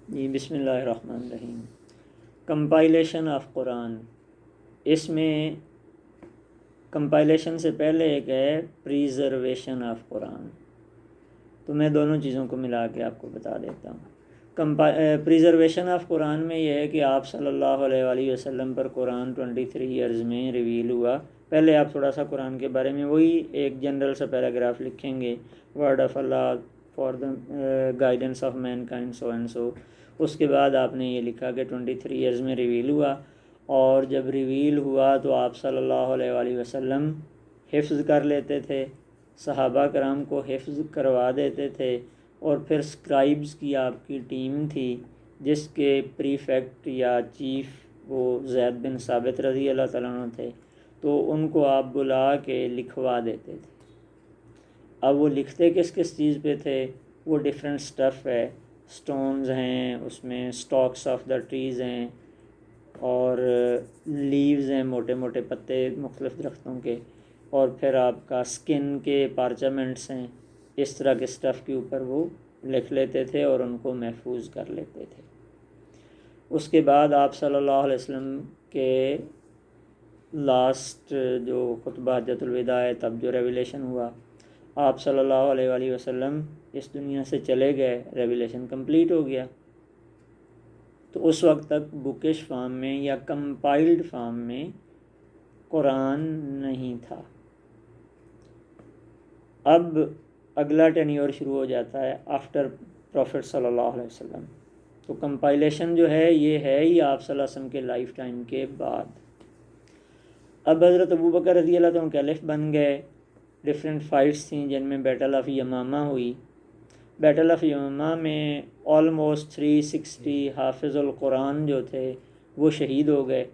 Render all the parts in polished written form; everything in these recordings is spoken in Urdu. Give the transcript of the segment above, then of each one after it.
جی بسم اللہ الرحمن الرحیم۔ کمپائلیشن آف قرآن، اس میں کمپائلیشن سے پہلے ایک ہے پریزرویشن آف قرآن، تو میں دونوں چیزوں کو ملا کے آپ کو بتا دیتا ہوں۔ پریزرویشن آف قرآن میں یہ ہے کہ آپ صلی اللہ علیہ وآلہ وسلم پر قرآن 23 ایئرز میں ریویل ہوا۔ پہلے آپ تھوڑا سا قرآن کے بارے میں وہی ایک جنرل سا پیراگراف لکھیں گے، word of Allah for the guidance of mankind so and so. اس کے بعد آپ نے یہ لکھا کہ 23 ایئرز میں ریویل ہوا، اور جب ریویل ہوا تو آپ صلی اللہ علیہ وآلہ وسلم حفظ کر لیتے تھے، صحابہ کرام کو حفظ کروا دیتے تھے، اور پھر اسکرائبز کی آپ کی ٹیم تھی جس کے پریفیکٹ یا چیف وہ زید بن ثابت رضی اللہ تعالیٰ عنہ تھے، تو ان کو آپ بلا کے لکھوا دیتے تھے۔ اب وہ لکھتے کس کس چیز پہ تھے؟ وہ ڈیفرنٹ سٹف ہے، سٹونز ہیں، اس میں سٹاکس آف دا ٹریز ہیں، اور لیوز ہیں، موٹے موٹے پتے مختلف درختوں کے، اور پھر آپ کا سکن کے پارچمنٹس ہیں۔ اس طرح کے سٹف کے اوپر وہ لکھ لیتے تھے اور ان کو محفوظ کر لیتے تھے۔ اس کے بعد آپ صلی اللہ علیہ وسلم کے لاسٹ جو خطبہ حجۃ الوداع ہے، تب جو ریویلیشن ہوا، آپ صلی اللہ علیہ وآلہ وسلم اس دنیا سے چلے گئے، ریویلیشن کمپلیٹ ہو گیا۔ تو اس وقت تک بکش فارم میں یا کمپائلڈ فارم میں قرآن نہیں تھا۔ اب اگلا ٹینیور شروع ہو جاتا ہے آفٹر پروفٹ صلی اللہ علیہ وسلم۔ تو کمپائلیشن جو ہے یہ ہے ہی آپ صلی اللہ علیہ وسلم کے لائف ٹائم کے بعد۔ اب حضرت ابوبکر رضی اللہ عنہ کیلف بن گئے، ڈفرینٹ فائٹس تھیں جن میں بیٹل آف یمامہ ہوئی۔ بیٹل آف یمامہ میں آلموسٹ 360 حافظ القرآن جو تھے وہ شہید ہو گئے۔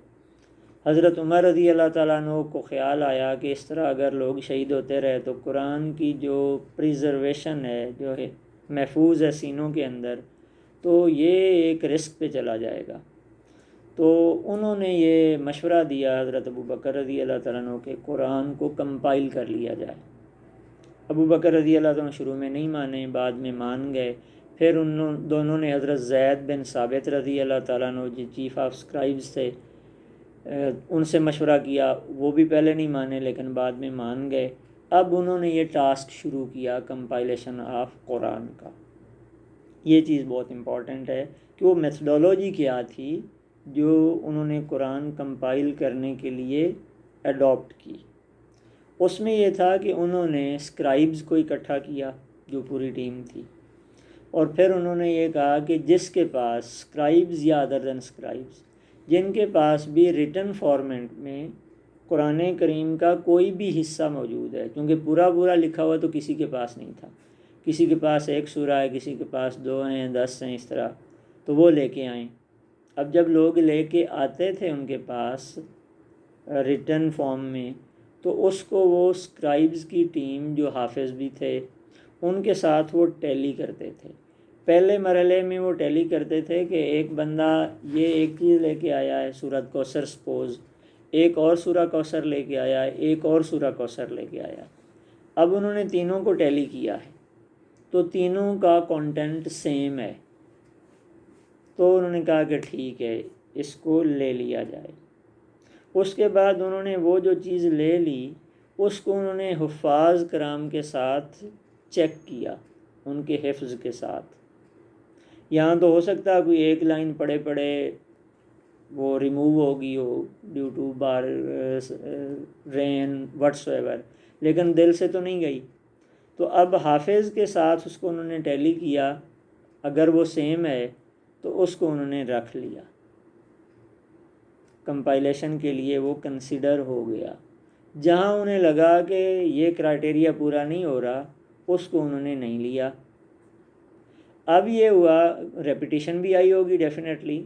حضرت عمر رضی اللہ تعالیٰ عنہ کو خیال آیا کہ اس طرح اگر لوگ شہید ہوتے رہے تو قرآن کی جو پریزرویشن ہے، جو ہے محفوظ ہے سینوں کے اندر، تو یہ ایک رسک پہ چلا جائے گا۔ تو انہوں نے یہ مشورہ دیا حضرت ابوبکر رضی اللہ تعالیٰ عنہ کہ قرآن کو کمپائل کر لیا جائے۔ ابوبکر رضی اللہ تعالیٰ عنہ شروع میں نہیں مانے، بعد میں مان گئے۔ پھر دونوں نے حضرت زید بن ثابت رضی اللہ تعالیٰ عنہ جو چیف آف اسکرائبز تھے ان سے مشورہ کیا، وہ بھی پہلے نہیں مانے لیکن بعد میں مان گئے۔ اب انہوں نے یہ ٹاسک شروع کیا کمپائلیشن آف قرآن کا۔ یہ چیز بہت امپورٹنٹ ہے کہ وہ میتھڈولوجی کیا تھی جو انہوں نے قرآن کمپائل کرنے کے لیے اڈاپٹ کی۔ اس میں یہ تھا کہ انہوں نے اسکرائبز کو اکٹھا کیا جو پوری ٹیم تھی، اور پھر انہوں نے یہ کہا کہ جس کے پاس اسکرائبز یا ادر دین اسکرائبز جن کے پاس بھی ریٹن فارمیٹ میں قرآن کریم کا کوئی بھی حصہ موجود ہے، کیونکہ پورا لکھا ہوا تو کسی کے پاس نہیں تھا، کسی کے پاس 1 سورہ ہے، کسی کے پاس 2 ہیں، 10 ہیں، اس طرح، تو وہ لے کے آئیں۔ اب جب لوگ لے کے آتے تھے ان کے پاس ریٹن فارم میں، تو اس کو وہ اسکرائبز کی ٹیم جو حافظ بھی تھے ان کے ساتھ وہ ٹیلی کرتے تھے۔ پہلے مرحلے میں وہ ٹیلی کرتے تھے کہ ایک بندہ یہ ایک چیز لے کے آیا ہے، سورۃ کوثر سپوز، ایک اور سورہ کوثر لے کے آیا ہے، ایک اور سورہ کوثر لے کے آیا ہے۔ اب انہوں نے تینوں کو ٹیلی کیا ہے تو تینوں کا کانٹینٹ سیم ہے، تو انہوں نے کہا کہ ٹھیک ہے اس کو لے لیا جائے۔ اس کے بعد انہوں نے وہ جو چیز لے لی اس کو انہوں نے حفاظ کرام کے ساتھ چیک کیا، ان کے حفظ کے ساتھ۔ یہاں تو ہو سکتا ہے کوئی ایک لائن پڑھے پڑھے وہ ریموو ہوگی ہو ڈیو ٹو بار رین وٹس ایور، لیکن دل سے تو نہیں گئی۔ تو اب حافظ کے ساتھ اس کو انہوں نے ٹیلی کیا، اگر وہ سیم ہے تو اس کو انہوں نے رکھ لیا، کمپائلیشن کے لیے وہ کنسیڈر ہو گیا۔ جہاں انہیں لگا کہ یہ کرائٹیریا پورا نہیں ہو رہا اس کو انہوں نے نہیں لیا۔ اب یہ ہوا، ریپیٹیشن بھی آئی ہوگی ڈیفینیٹلی،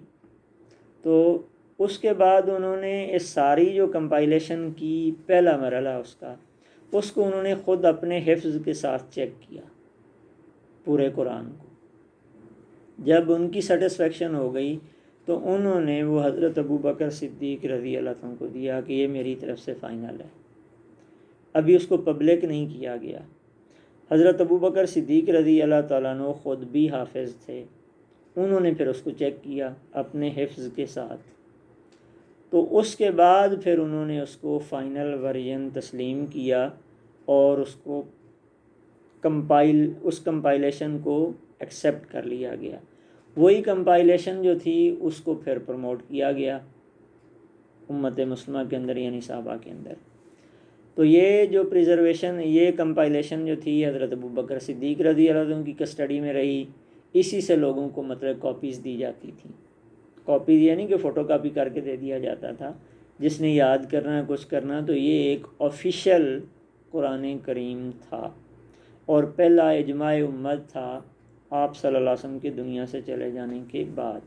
تو اس کے بعد انہوں نے اس ساری جو کمپائلیشن کی پہلا مرحلہ اس کو انہوں نے خود اپنے حفظ کے ساتھ چیک کیا پورے قرآن کو۔ جب ان کی سیٹسفیکشن ہو گئی تو انہوں نے وہ حضرت ابوبکر صدیق رضی اللہ عنہ کو دیا کہ یہ میری طرف سے فائنل ہے، ابھی اس کو پبلک نہیں کیا گیا۔ حضرت ابوبکر صدیق رضی اللہ تعالیٰ عنہ خود بھی حافظ تھے، انہوں نے پھر اس کو چیک کیا اپنے حفظ کے ساتھ، تو اس کے بعد پھر انہوں نے اس کو فائنل ورژن تسلیم کیا اور اس کو اس کمپائلیشن کو ایکسیپٹ کر لیا گیا۔ وہی کمپائلیشن جو تھی اس کو پھر پروموٹ کیا گیا امت مسلمہ کے اندر، یعنی صحابہ کے اندر۔ تو یہ جو پریزرویشن، یہ کمپائلیشن جو تھی حضرت ابوبکر صدیق رضی اللہ عنہ کی کسٹڈی میں رہی، اسی سے لوگوں کو مطلب کاپیز دی جاتی تھیں۔ کاپیز یعنی کہ فوٹو کاپی کر کے دے دیا جاتا تھا، جس نے یاد کرنا کچھ کرنا۔ تو یہ ایک آفیشیل قرآن کریم تھا اور پہلا اجماع امت تھا آپ صلی اللہ علیہ وسلم کے دنیا سے چلے جانے کے بعد۔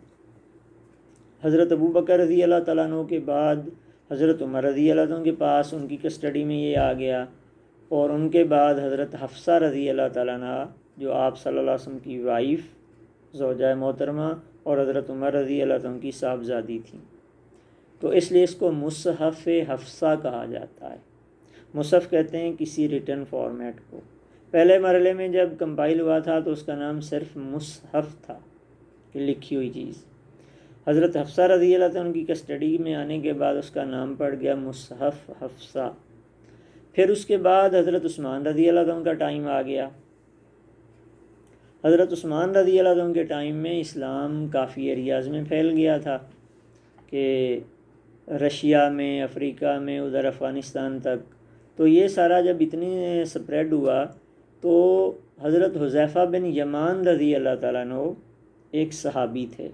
حضرت ابوبکر رضی اللہ تعالیٰ عنہ کے بعد حضرت عمر رضی اللہ عنہ کے پاس ان کی کسٹڈی میں یہ آ گیا، اور ان کے بعد حضرت حفصہ رضی اللہ تعالیٰ عنہ جو آپ صلی اللہ علیہ وسلم کی وائف زوجہ محترمہ اور حضرت عمر رضی اللہ عنہ کی صاحبزادی تھیں، تو اس لیے اس کو مصحف حفصہ کہا جاتا ہے۔ مصحف کہتے ہیں کسی ریٹن فارمیٹ کو۔ پہلے مرحلے میں جب کمپائل ہوا تھا تو اس کا نام صرف مصحف تھا، کہ لکھی ہوئی چیز۔ حضرت حفصہ رضی اللہ عنہ کی کسٹڈی میں آنے کے بعد اس کا نام پڑ گیا مصحف حفصہ۔ پھر اس کے بعد حضرت عثمان رضی اللہ عنہ کا ٹائم آ گیا۔ حضرت عثمان رضی اللہ عنہ کے ٹائم میں اسلام کافی ایریاز میں پھیل گیا تھا، کہ رشیا میں، افریقہ میں، ادھر افغانستان تک۔ تو یہ سارا جب اتنی سپریڈ ہوا تو حضرت حذیفہ بن یمان رضی اللہ تعالیٰ عنہ ایک صحابی تھے،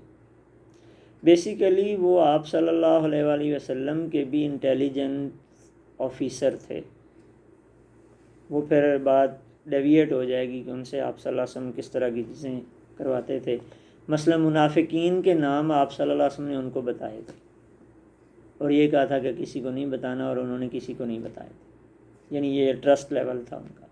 بیسیکلی وہ آپ صلی اللہ علیہ وآلہ وسلم کے بھی انٹیلیجنٹ آفیسر تھے۔ وہ پھر بات ڈیویٹ ہو جائے گی کہ ان سے آپ صلی اللہ علیہ وسلم کس طرح کی چیزیں کرواتے تھے۔ مثلا منافقین کے نام آپ صلی اللہ علیہ وسلم نے ان کو بتائے تھے، اور یہ کہا تھا کہ کسی کو نہیں بتانا، اور انہوں نے کسی کو نہیں بتائے تھے، یعنی یہ ٹرسٹ لیول تھا ان کا۔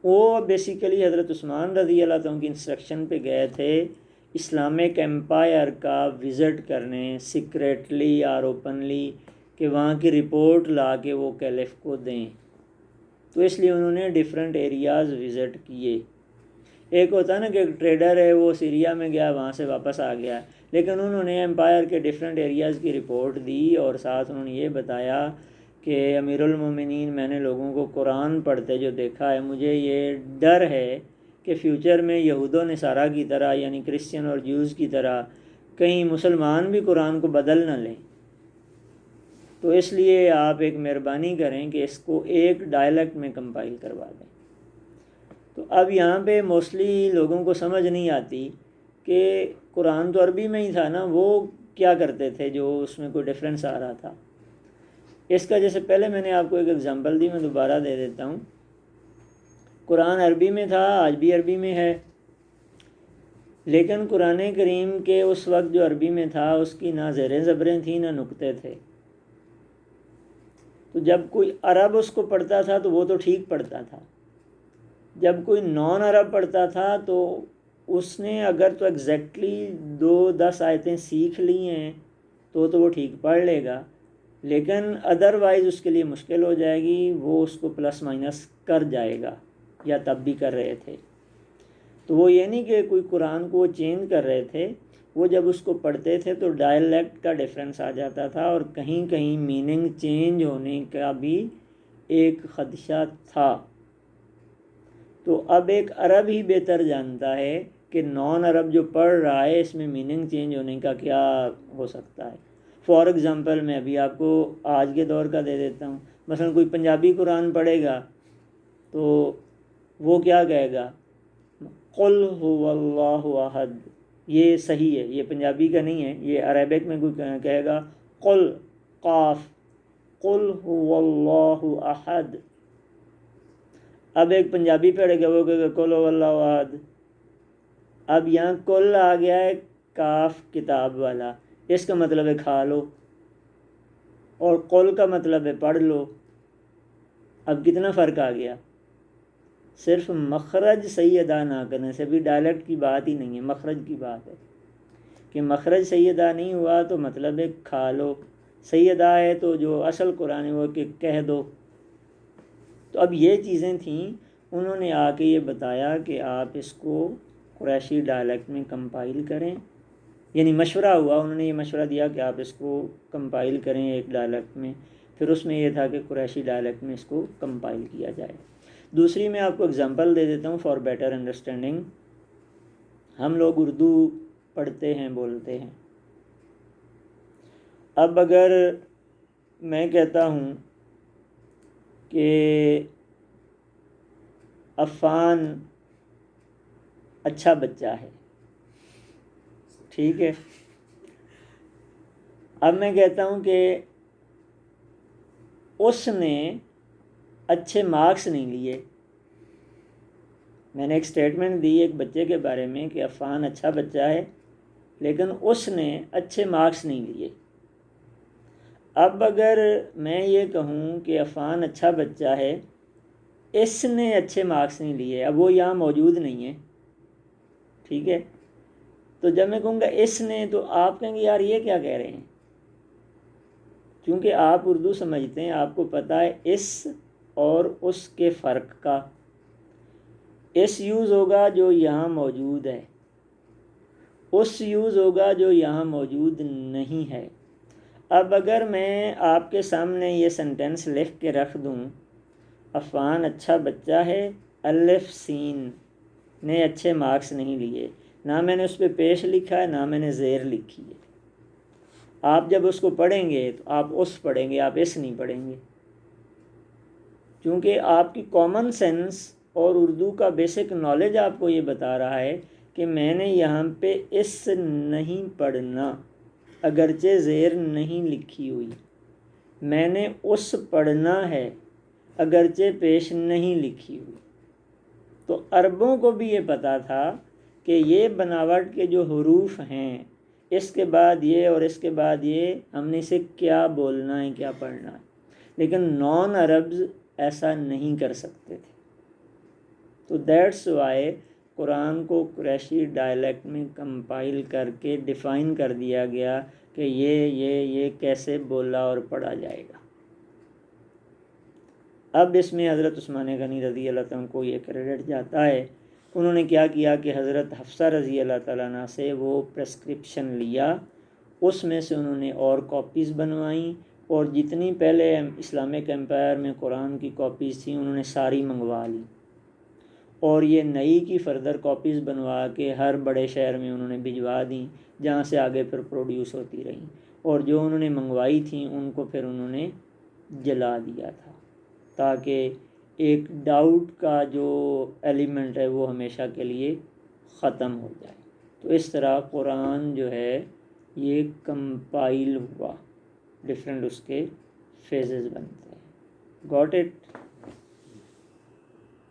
وہ بیسیکلی حضرت عثمان رضی اللہ عنہ کی انسٹرکشن پہ گئے تھے اسلامک ایمپائر کا وزٹ کرنے، سیکریٹلی اور اوپنلی، کہ وہاں کی رپورٹ لا کے وہ کیلف کو دیں۔ تو اس لیے انہوں نے ڈیفرنٹ ایریاز وزٹ کیے۔ ایک ہوتا ہے نا کہ ایک ٹریڈر ہے، وہ سیریا میں گیا، وہاں سے واپس آ گیا، لیکن انہوں نے ایمپائر کے ڈیفرنٹ ایریاز کی رپورٹ دی، اور ساتھ انہوں نے یہ بتایا کہ امیر المومنین، میں نے لوگوں کو قرآن پڑھتے جو دیکھا ہے، مجھے یہ ڈر ہے کہ فیوچر میں یہود و نصارہ کی طرح، یعنی کرسچن اور جوز کی طرح، کہیں مسلمان بھی قرآن کو بدل نہ لیں، تو اس لیے آپ ایک مہربانی کریں کہ اس کو ایک ڈائلیکٹ میں کمپائل کروا دیں۔ تو اب یہاں پہ موسٹلی لوگوں کو سمجھ نہیں آتی کہ قرآن تو عربی میں ہی تھا نا، وہ کیا کرتے تھے جو اس میں کوئی ڈفرینس آ رہا تھا۔ اس کا جیسے پہلے میں نے آپ کو ایک ایگزامپل دی، میں دوبارہ دے دیتا ہوں۔ قرآن عربی میں تھا، آج بھی عربی میں ہے، لیکن قرآن کریم کے اس وقت جو عربی میں تھا اس کی نہ زیریں زبریں تھیں نہ نقطے تھے۔ تو جب کوئی عرب اس کو پڑھتا تھا تو وہ تو ٹھیک پڑھتا تھا، جب کوئی نان عرب پڑھتا تھا تو اس نے اگر تو ایگزیکٹلی 2-10 آیتیں سیکھ لی ہیں تو وہ ٹھیک پڑھ لے گا، لیکن ادروائز اس کے لیے مشکل ہو جائے گی، وہ اس کو پلس مائنس کر جائے گا، یا تب بھی کر رہے تھے۔ تو وہ یہ نہیں کہ کوئی قرآن کو چینج کر رہے تھے، وہ جب اس کو پڑھتے تھے تو ڈائلیکٹ کا ڈیفرنس آ جاتا تھا، اور کہیں کہیں میننگ چینج ہونے کا بھی ایک خدشہ تھا۔ تو اب ایک عرب ہی بہتر جانتا ہے کہ نان عرب جو پڑھ رہا ہے اس میں میننگ چینج ہونے کا کیا ہو سکتا ہے۔ فار ایگزامپل میں ابھی آپ کو آج کے دور کا دے دیتا ہوں۔ مثلا کوئی پنجابی قرآن پڑھے گا تو وہ کیا کہے گا؟ قل هو اللہ احد۔ یہ صحیح ہے، یہ پنجابی کا نہیں ہے، یہ عربک میں کوئی کہے گا قل قاف قل هو اللہ احد۔ اب ایک پنجابی پڑھے گا، وہ کہے گا قل هو اللہ احد۔ اب یہاں کل آ گیا ہے کاف کتاب والا، اس کا مطلب ہے کھا لو، اور قل کا مطلب ہے پڑھ لو۔ اب کتنا فرق آ گیا؟ صرف مخرج صحیح ادا نہ کرنے سے بھی ڈائلیکٹ کی بات ہی نہیں ہے، مخرج کی بات ہے کہ مخرج صحیح ادا نہیں ہوا تو مطلب ہے کھا لو، صحیح ادا ہے تو جو اصل قرآن ہے وہ کہ کہہ دو۔ تو اب یہ چیزیں تھیں، انہوں نے آ کے یہ بتایا کہ آپ اس کو قریشی ڈائلیکٹ میں کمپائل کریں، یعنی مشورہ ہوا، انہوں نے یہ مشورہ دیا کہ آپ اس کو کمپائل کریں ایک ڈائلیکٹ میں، پھر اس میں یہ تھا کہ قریشی ڈائلیکٹ میں اس کو کمپائل کیا جائے۔ دوسری میں آپ کو اگزامپل دے دیتا ہوں فار بیٹر انڈرسٹینڈنگ۔ ہم لوگ اردو پڑھتے ہیں، بولتے ہیں۔ اب اگر میں کہتا ہوں کہ عفان اچھا بچہ ہے، ٹھیک ہے، اب میں کہتا ہوں کہ اس نے اچھے مارکس نہیں لیے۔ میں نے ایک سٹیٹمنٹ دی ایک بچے کے بارے میں کہ عفان اچھا بچہ ہے لیکن اس نے اچھے مارکس نہیں لیے۔ اب اگر میں یہ کہوں کہ عفان اچھا بچہ ہے، اس نے اچھے مارکس نہیں لیے، اب وہ یہاں موجود نہیں ہے، ٹھیک ہے، تو جب میں کہوں گا اس نے، تو آپ کہیں گے یار یہ کیا کہہ رہے ہیں، کیونکہ آپ اردو سمجھتے ہیں، آپ کو پتہ ہے اس اور اس کے فرق کا۔ اس یوز ہوگا جو یہاں موجود ہے، اس یوز ہوگا جو یہاں موجود نہیں ہے۔ اب اگر میں آپ کے سامنے یہ سنٹینس لکھ کے رکھ دوں، عفان اچھا بچہ ہے، الف سین نے اچھے مارکس نہیں لیے، نہ میں نے اس پہ پیش لکھا ہے نہ میں نے زیر لکھی ہے، آپ جب اس کو پڑھیں گے تو آپ اس پڑھیں گے، آپ اس نہیں پڑھیں گے، کیونکہ آپ کی کامن سینس اور اردو کا بیسک نالج آپ کو یہ بتا رہا ہے کہ میں نے یہاں پہ اس نہیں پڑھنا، اگرچہ زیر نہیں لکھی ہوئی، میں نے اس پڑھنا ہے اگرچہ پیش نہیں لکھی ہوئی۔ تو عربوں کو بھی یہ پتہ تھا کہ یہ بناوٹ کے جو حروف ہیں، اس کے بعد یہ اور اس کے بعد یہ، ہم نے اسے کیا بولنا ہے کیا پڑھنا ہے، لیکن نان عربز ایسا نہیں کر سکتے تھے۔ تو دیٹس وائی قرآن کو قریشی ڈائلیکٹ میں کمپائل کر کے ڈیفائن کر دیا گیا کہ یہ کیسے بولا اور پڑھا جائے گا۔ اب اس میں حضرت عثمان غنی رضی اللہ تعالیٰ کو یہ کریڈٹ جاتا ہے، انہوں نے کیا کیا کہ حضرت حفصہ رضی اللہ تعالیٰ عنہ سے وہ پرسکرپشن لیا، اس میں سے انہوں نے اور کاپیز بنوائیں، اور جتنی پہلے اسلامک امپائر میں قرآن کی کاپیز تھیں انہوں نے ساری منگوا لی، اور یہ نئی کی فردر کاپیز بنوا کے ہر بڑے شہر میں انہوں نے بھجوا دیں، جہاں سے آگے پھر پروڈیوس ہوتی رہیں، اور جو انہوں نے منگوائی تھیں ان کو پھر انہوں نے جلا دیا تھا، تاکہ ایک ڈاؤٹ کا جو ایلیمنٹ ہے وہ ہمیشہ کے لیے ختم ہو جائے۔ تو اس طرح قرآن جو ہے یہ کمپائل ہوا، ڈفرینٹ اس کے فیزز بنتے ہیں۔ Got it?